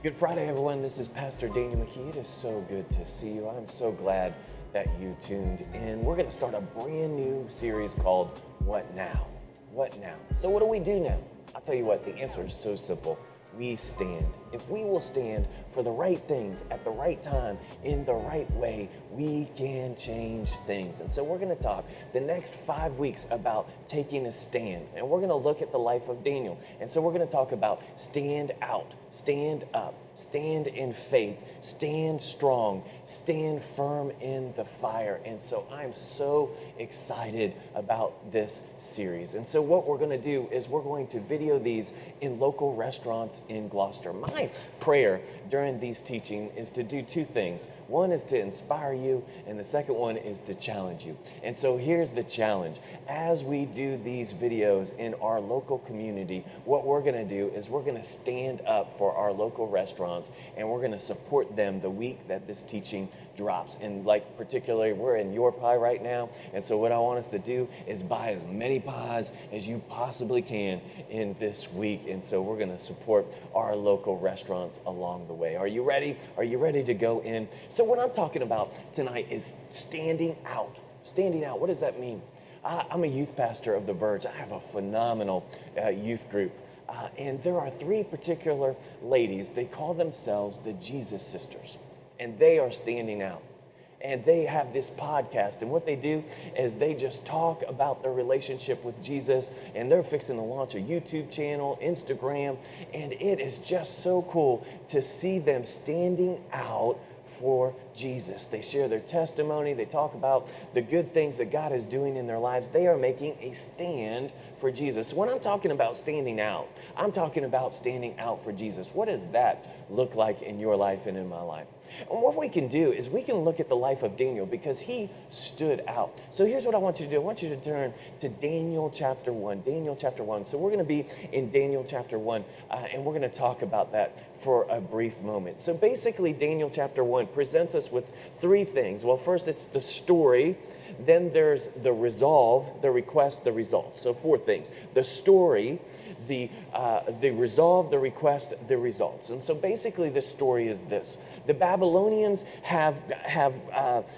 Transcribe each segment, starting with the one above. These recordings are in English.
Good Friday, everyone. This is Pastor Daniel McKee. It is so good to see you. I'm so glad that you tuned in. We're going to start a brand new series called What Now? What Now? So what do we do now? I'll tell you what, the answer is so simple. We stand. If we will stand for the right things at the right time, in the right way, we can change things. And so we're going to talk the next 5 weeks about taking a stand. And we're going to look at the life of Daniel. And so we're going to talk about stand out, stand up, stand in faith, stand strong, stand firm in the fire. And so I'm so excited about this series. And so what we're going to do is we're going to video these in local restaurants in Gloucester. My prayer during these teaching is to do two things. One is to inspire you, and the second one is to challenge you. And so here's the challenge. As we do these videos in our local community, what we're going to do is we're going to stand up for our local restaurants, and we're going to support them the week that this teaching drops. And like particularly, we're in Your Pie right now, and so what I want us to do is buy as many pies as you possibly can in this week. And so we're going to support our local restaurants along the way. Are you ready? Are you ready to go in? So what I'm talking about tonight is standing out. Standing out. What does that mean? I'm a youth pastor of The Verge. I have a phenomenal youth group. And there are three particular ladies. They call themselves the Jesus Sisters. And they are standing out. And they have this podcast, and what they do is they just talk about their relationship with Jesus, and they're fixing to launch a YouTube channel, Instagram, and it is just so cool to see them standing out for Jesus. They share their testimony. They talk about the good things that God is doing in their lives. They are making a stand for Jesus. When I'm talking about standing out, I'm talking about standing out for Jesus. What does that look like in your life and in my life? And what we can do is we can look at the life of Daniel because he stood out. So here's what I want you to do. I want you to turn to Daniel chapter 1. Daniel chapter 1. So we're going to be in Daniel chapter 1, and we're going to talk about that for a brief moment. So basically, Daniel chapter 1 presents us with three things. Well, first, it's the story. Then there's the resolve, the request, the results. So four things. The story, the resolve, the request, the results. And so basically the story is this. The Babylonians have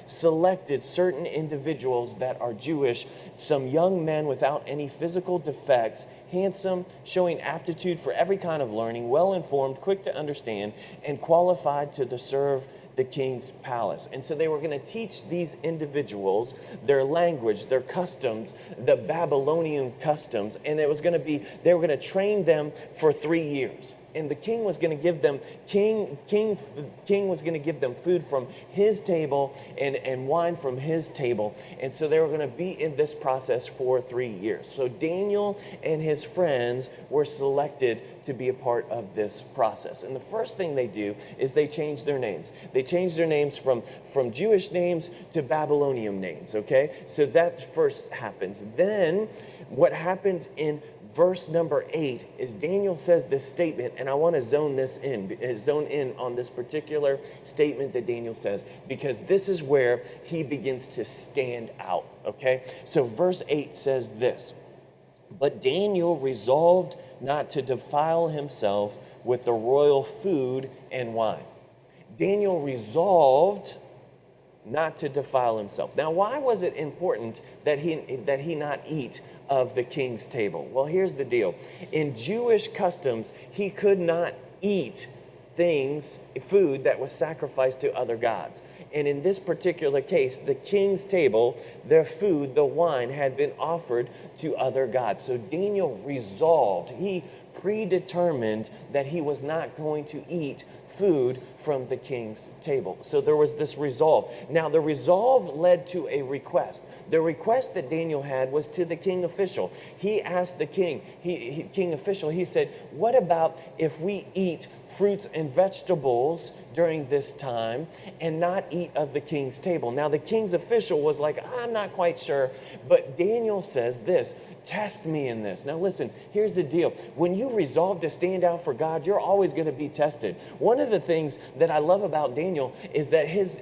selected certain individuals that are Jewish, some young men without any physical defects, handsome, showing aptitude for every kind of learning, well-informed, quick to understand, and qualified to serve the king's palace. And so they were going to teach these individuals their language, their customs, the Babylonian customs, and it was going to be, they were going to train them for 3 years. And the king was going to give them, king was going to give them food from his table and wine from his table. And so they were going to be in this process for 3 years. So Daniel and his friends were selected to be a part of this process. And the first thing they do is they change their names. They change their names from Jewish names to Babylonian names, okay? So that first happens. Then what happens in verse number 8 is Daniel says this statement, and I want to zone in on this particular statement that Daniel says, because this is where he begins to stand out, okay? So verse 8 says this, "But Daniel resolved not to defile himself with the royal food and wine." Daniel resolved not to defile himself. Now, why was it important that he not eat of the king's table? Well, here's the deal. In Jewish customs, he could not eat food that was sacrificed to other gods. And in this particular case, the king's table, their food, the wine, had been offered to other gods. So Daniel resolved, he predetermined that he was not going to eat food from the king's table. So there was this resolve. Now the resolve led to a request. The request that Daniel had was to the king official. He asked the king official, he said, what about if we eat fruits and vegetables during this time and not eat of the king's table? Now the king's official was like, I'm not quite sure, but Daniel says this, test me in this. Now listen, here's the deal. When you resolve to stand out for God, you're always going to be tested. One of the things that I love about Daniel is that his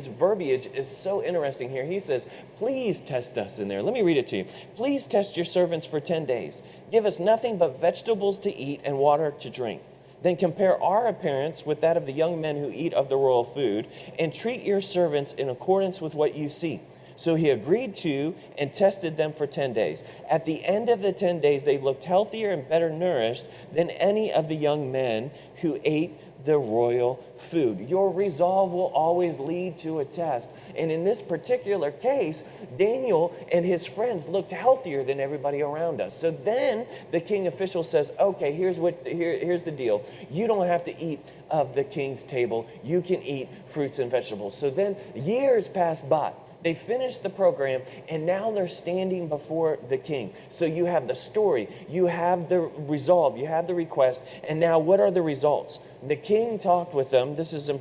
verbiage is so interesting here. He says, please test us in there. Let me read it to you. Please test your servants for 10 days. Give us nothing but vegetables to eat and water to drink. Then compare our appearance with that of the young men who eat of the royal food, and treat your servants in accordance with what you see." So he agreed to and tested them for 10 days. At the end of the 10 days, they looked healthier and better nourished than any of the young men who ate the royal food. Your resolve will always lead to a test. And in this particular case, Daniel and his friends looked healthier than everybody around us. So then the king official says, "Okay, here's the deal. You don't have to eat of the king's table. You can eat fruits and vegetables." So then years passed by. They finished the program, and now they're standing before the king. So you have the story, you have the resolve, you have the request, and now what are the results? The king talked with them. This is in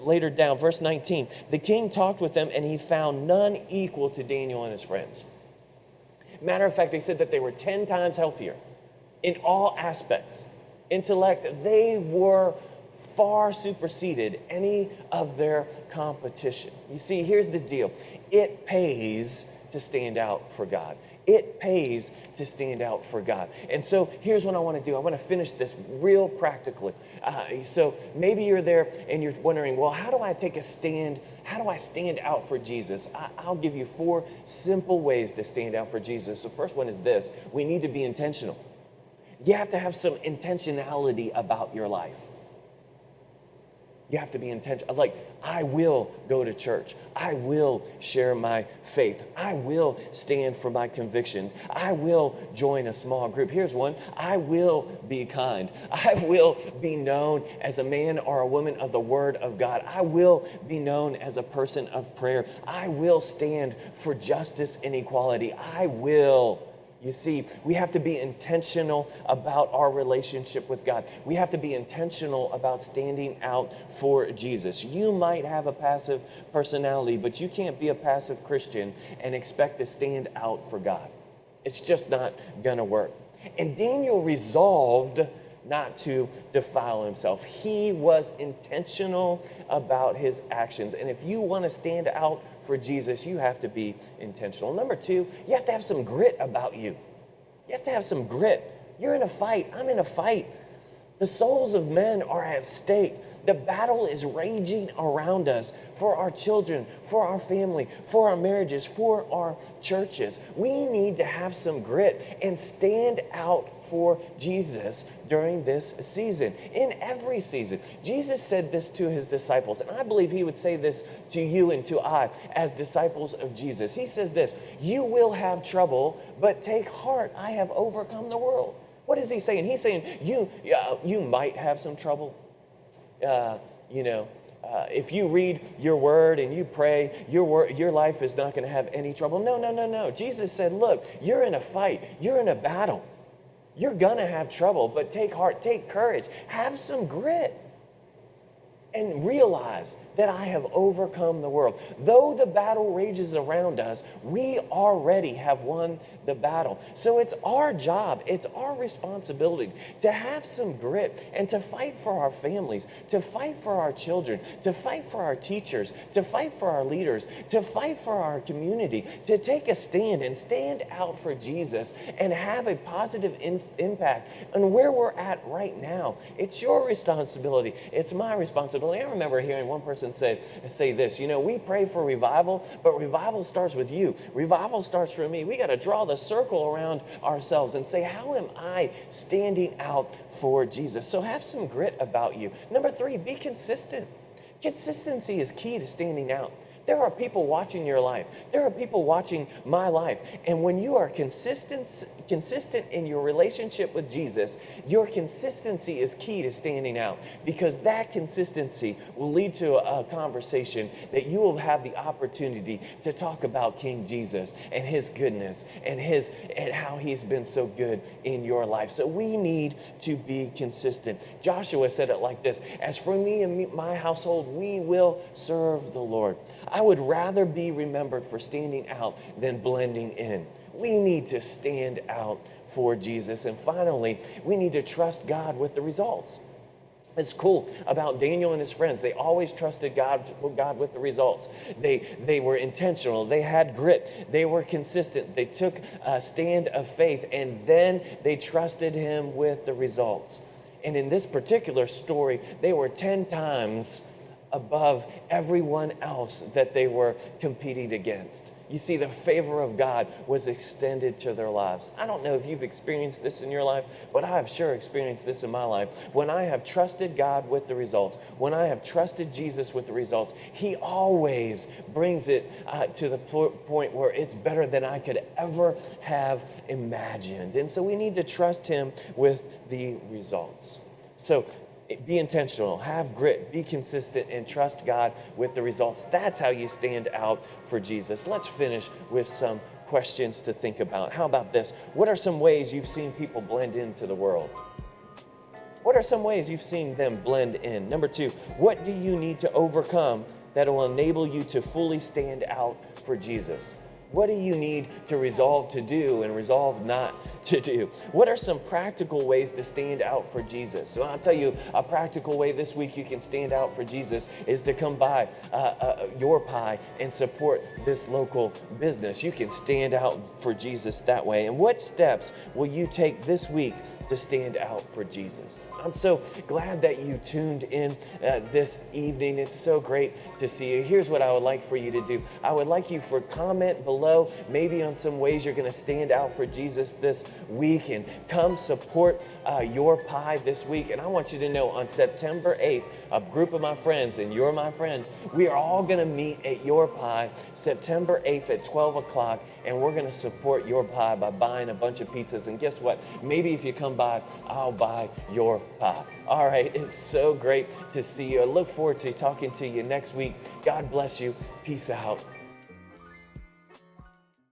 later down, verse 19. The king talked with them, and he found none equal to Daniel and his friends. Matter of fact, they said that they were 10 times healthier in all aspects. Intellect, they were far superseded any of their competition. You see, here's the deal. It pays to stand out for God. It pays to stand out for God. And so here's what I want to do. I want to finish this real practically. So maybe you're there and you're wondering, well, how do I take a stand? How do I stand out for Jesus? I'll give you 4 simple ways to stand out for Jesus. The first one is this. We need to be intentional. You have to have some intentionality about your life. You have to be intentional. Like, I will go to church. I will share my faith. I will stand for my convictions. I will join a small group. Here's one. I will be kind. I will be known as a man or a woman of the Word of God. I will be known as a person of prayer. I will stand for justice and equality. I will. You see, we have to be intentional about our relationship with God. We have to be intentional about standing out for Jesus. You might have a passive personality, but you can't be a passive Christian and expect to stand out for God. It's just not gonna work. And Daniel resolved not to defile himself. He was intentional about his actions. And if you want to stand out for Jesus, you have to be intentional. Number 2, you have to have some grit about you. You have to have some grit. You're in a fight. I'm in a fight. The souls of men are at stake. The battle is raging around us for our children, for our family, for our marriages, for our churches. We need to have some grit and stand out for Jesus during this season, in every season. Jesus said this to his disciples, and I believe he would say this to you and to I as disciples of Jesus. He says this, "You will have trouble, but take heart, I have overcome the world." What is he saying? He's saying you might have some trouble. If you read your word and you pray, your life is not going to have any trouble. No. Jesus said, look, you're in a fight. You're in a battle. You're going to have trouble, but take heart, take courage, have some grit, and realize that I have overcome the world. Though the battle rages around us, we already have won the battle. So it's our job, it's our responsibility to have some grit and to fight for our families, to fight for our children, to fight for our teachers, to fight for our leaders, to fight for our community, to take a stand and stand out for Jesus and have a positive impact on where we're at right now. It's your responsibility. It's my responsibility. I remember hearing one person say this, we pray for revival, but revival starts with you. Revival starts for me. We got to draw the circle around ourselves and say, how am I standing out for Jesus? So have some grit about you. Number 3, be consistent. Consistency is key to standing out. There are people watching your life. There are people watching my life. And when you are consistent in your relationship with Jesus, your consistency is key to standing out, because that consistency will lead to a conversation that you will have the opportunity to talk about King Jesus and his goodness and how he's been so good in your life. So we need to be consistent. Joshua said it like this, "As for me and my household, we will serve the Lord." I would rather be remembered for standing out than blending in. We need to stand out for Jesus. And finally, we need to trust God with the results. It's cool about Daniel and his friends. They always trusted God with the results. They were intentional. They had grit. They were consistent. They took a stand of faith, and then they trusted him with the results. And in this particular story, they were 10 times above everyone else that they were competing against. You see, the favor of God was extended to their lives. I don't know if you've experienced this in your life, but I have sure experienced this in my life. When I have trusted God with the results, when I have trusted Jesus with the results, He always brings it to the point where it's better than I could ever have imagined. And so we need to trust Him with the results. So be intentional, have grit, be consistent, and trust God with the results. That's how you stand out for Jesus. Let's finish with some questions to think about. How about this? What are some ways you've seen people blend into the world? What are some ways you've seen them blend in? Number 2, what do you need to overcome that will enable you to fully stand out for Jesus? What do you need to resolve to do and resolve not to do? What are some practical ways to stand out for Jesus? Well, I'll tell you, a practical way this week you can stand out for Jesus is to come by Your Pie and support this local business. You can stand out for Jesus that way. And what steps will you take this week to stand out for Jesus? I'm so glad that you tuned in this evening. It's so great to see you. Here's what I would like for you to do. I would like you for comment below, maybe on some ways you're going to stand out for Jesus this week, and come support Your Pie this week. And I want you to know, on September 8th, a group of my friends, and you're my friends, we are all going to meet at Your Pie September 8th at 12 o'clock, and we're going to support Your Pie by buying a bunch of pizzas. And guess what? Maybe if you come by, I'll buy your pie. All right, it's so great to see you. I look forward to talking to you next week. God bless you. Peace out.